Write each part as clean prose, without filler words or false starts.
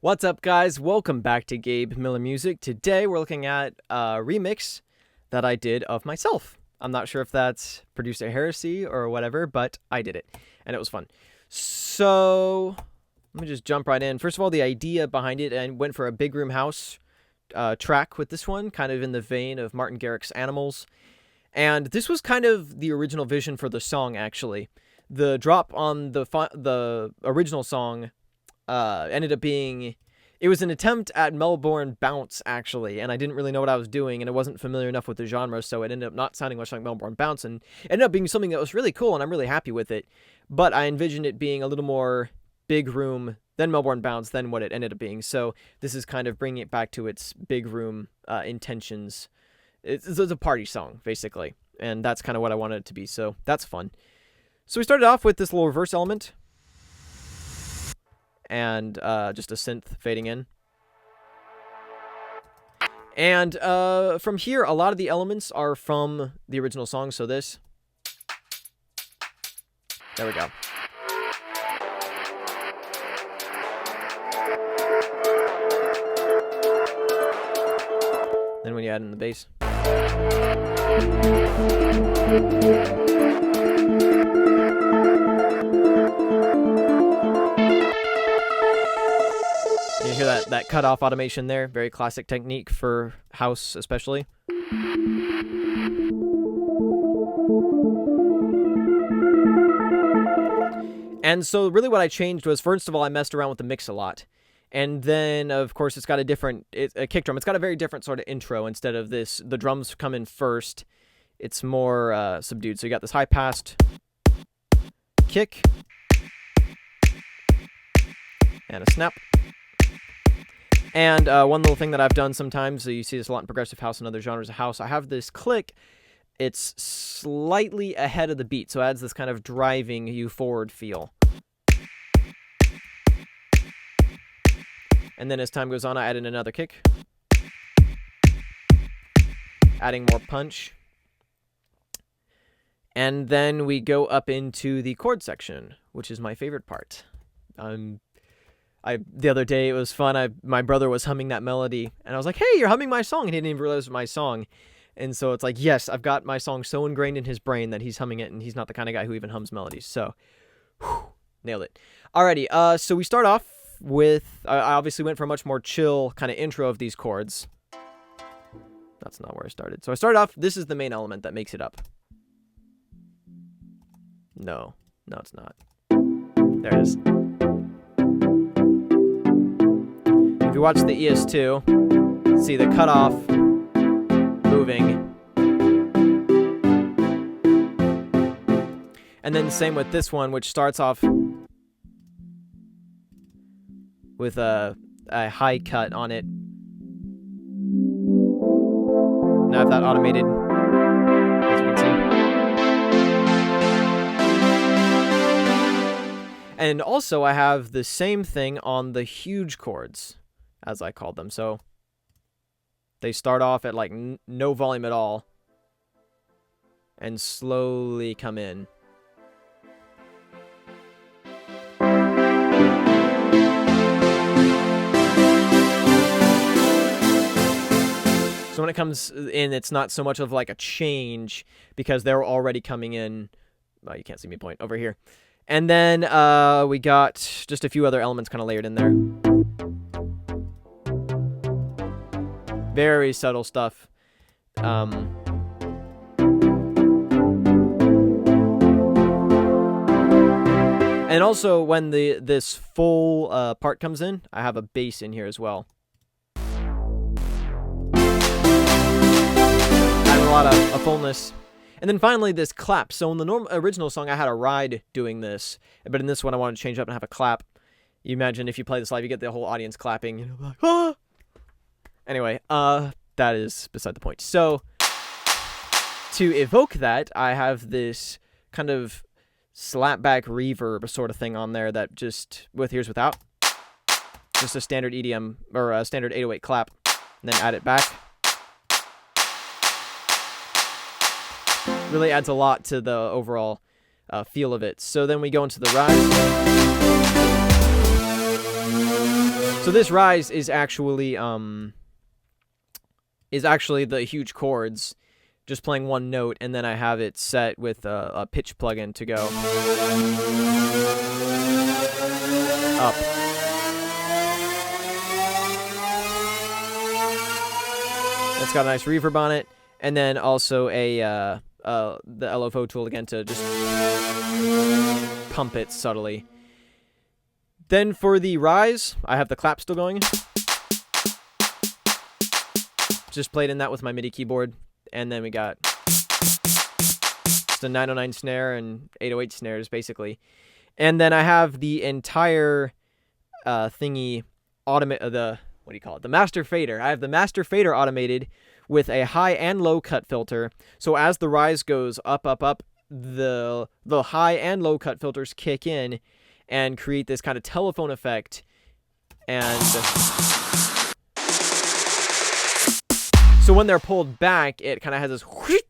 What's up, guys? Welcome back to Gabe Miller Music. Today we're looking at a remix that I did of myself. I'm not sure if that's producer heresy or whatever, but I did it, and it was fun. So let me just jump right in. First of all, the idea behind it, and went for a big room house track with this one, kind of in the vein of Martin Garrix's Animals. And this was kind of the original vision for the song, actually. The drop on the original song ended up being... It was an attempt at Melbourne Bounce, actually, and I didn't really know what I was doing, and it wasn't familiar enough with the genre, so it ended up not sounding much like Melbourne Bounce, and it ended up being something that was really cool, and I'm really happy with it. But I envisioned it being a little more big room than Melbourne Bounce than what it ended up being, so this is kind of bringing it back to its big room intentions. It's a party song, basically, and that's kind of what I wanted it to be, so that's fun. So we started off with this little reverse element, and just a synth fading in. And from here, a lot of the elements are from the original song, so this. There we go. Then when you add in the bass. You hear that cutoff automation there? Very classic technique for house, especially. And so really what I changed was, first of all, I messed around with the mix a lot. And then, of course, it's got a kick drum. It's got a very different sort of intro. Instead of this, the drums come in first. It's more subdued. So you got this high-passed kick. And a snap. And one little thing that I've done sometimes, so you see this a lot in progressive house and other genres of house, I have this click. It's slightly ahead of the beat, so it adds this kind of driving you forward feel. And then as time goes on, I add in another kick. Adding more punch. And then we go up into the chord section, which is my favorite part. The other day, it was fun. My brother was humming that melody, and I was like, hey, you're humming my song, and he didn't even realize it was my song. And so it's like, yes, I've got my song so ingrained in his brain that he's humming it, and he's not the kind of guy who even hums melodies. So, nailed it. Alrighty, so we start off with, I obviously went for a much more chill kind of intro of these chords. That's not where I started. So I started off, this is the main element that makes it up. No, it's not. There it is. If you watch the ES2, see the cutoff moving. And then the same with this one, which starts off with a high cut on it. Now I've that automated, as you can see. And also I have the same thing on the huge chords, as I called them. So they start off at like no volume at all and slowly come in. So when it comes in, it's not so much of like a change because they're already coming in. Well, you can't see me point over here. And then we got just a few other elements kind of layered in there. Very subtle stuff. And also, when this full part comes in, I have a bass in here as well. Add a lot of a fullness. And then finally, this clap. So in the original song, I had a ride doing this. But in this one, I wanted to change up and have a clap. You imagine if you play this live, you get the whole audience clapping. You know, like, ah! Anyway, that is beside the point. So, to evoke that, I have this kind of slapback reverb sort of thing on there that just, here's without. Just a standard EDM, or a standard 808 clap. And then add it back. Really adds a lot to the overall feel of it. So then we go into the rise. So this rise is actually the huge chords, just playing one note, and then I have it set with a pitch plugin to go up. It's got a nice reverb on it, and then also the LFO tool again to just pump it subtly. Then for the rise, I have the clap still going. Just played in that with my MIDI keyboard, and then we got just a 909 snare and 808 snares basically, and then I have the entire thingy the master fader. I have the master fader automated with a high and low cut filter. So as the rise goes up, up, up, the high and low cut filters kick in and create this kind of telephone effect. And so when they're pulled back, it kind of has this whoosh,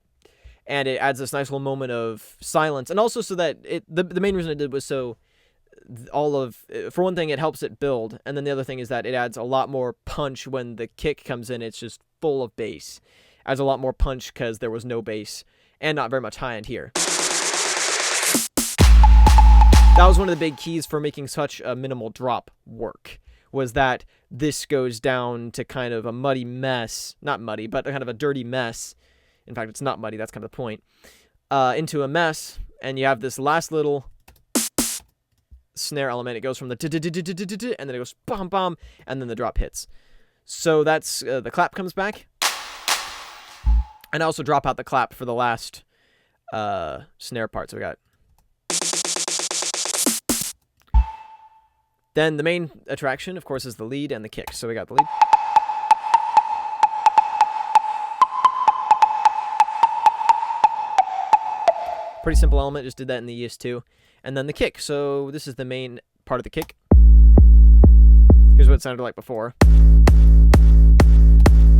and it adds this nice little moment of silence. And also so that the main reason I did was so for one thing, it helps it build, and then the other thing is that it adds a lot more punch when the kick comes in. It's just full of bass. Adds a lot more punch because there was no bass and not very much high end here. That was one of the big keys for making such a minimal drop work, was that this goes down to kind of a muddy mess. Not muddy, but kind of a dirty mess. In fact, it's not muddy, that's kind of the point. Into a mess, and you have this last little snare element. It goes from the and then it goes bam bam, and then the drop hits. So that's the clap comes back, and I also drop out the clap for the last snare part. So we got then the main attraction, of course, is the lead and the kick. So we got the lead. Pretty simple element, just did that in the ES2. And then the kick. So this is the main part of the kick. Here's what it sounded like before.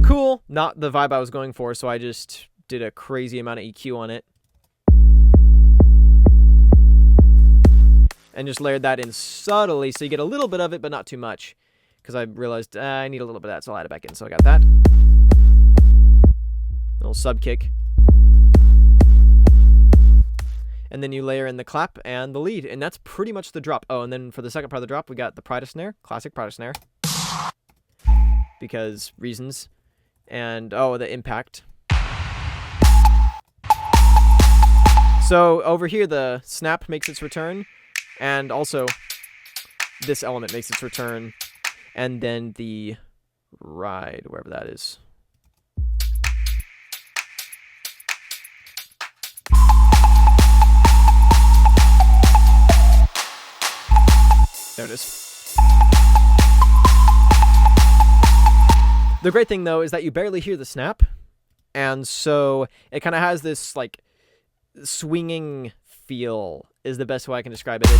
Cool. Not the vibe I was going for, so I just did a crazy amount of EQ on it. And just layered that in subtly, so you get a little bit of it, but not too much. Because I realized I need a little bit of that, so I'll add it back in. So I got that. Little sub kick. And then you layer in the clap and the lead, and that's pretty much the drop. Oh, and then for the second part of the drop, we got the Prada snare, classic Prada snare, because reasons, and the impact. So over here, the snap makes its return, and also this element makes its return, and then the ride, wherever that is. There it is. The great thing, though, is that you barely hear the snap, and so it kind of has this, like, swinging feel is the best way I can describe it. I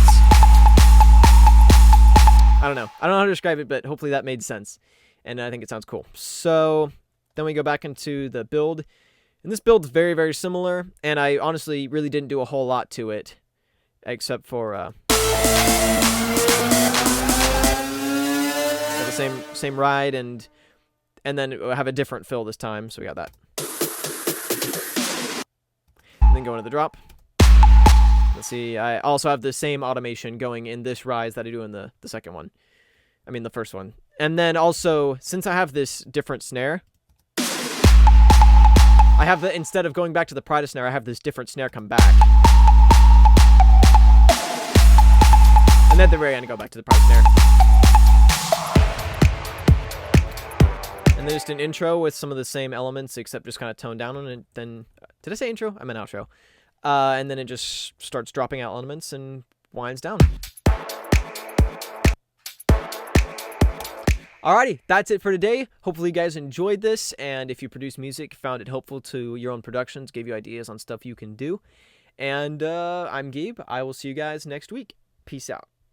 don't know how to describe it, but hopefully that made sense, and I think it sounds cool. So then we go back into the build, and this build's very, very similar, and I honestly really didn't do a whole lot to it, except for the same ride, and then we'll have a different fill this time, so we got that. And then go into the drop. Let's see, I also have the same automation going in this rise that I do in the second one. I mean the first one. And then also, since I have this different snare, I have instead of going back to the Prada snare, I have this different snare come back. And then at the very end, go back to the Prada snare. And then just an intro with some of the same elements, except just kind of toned down. And then, did I say intro? I meant outro. And then it just starts dropping out elements and winds down. Alrighty, that's it for today. Hopefully you guys enjoyed this, and if you produce music, found it helpful to your own productions, gave you ideas on stuff you can do. And I'm Gabe. I will see you guys next week. Peace out.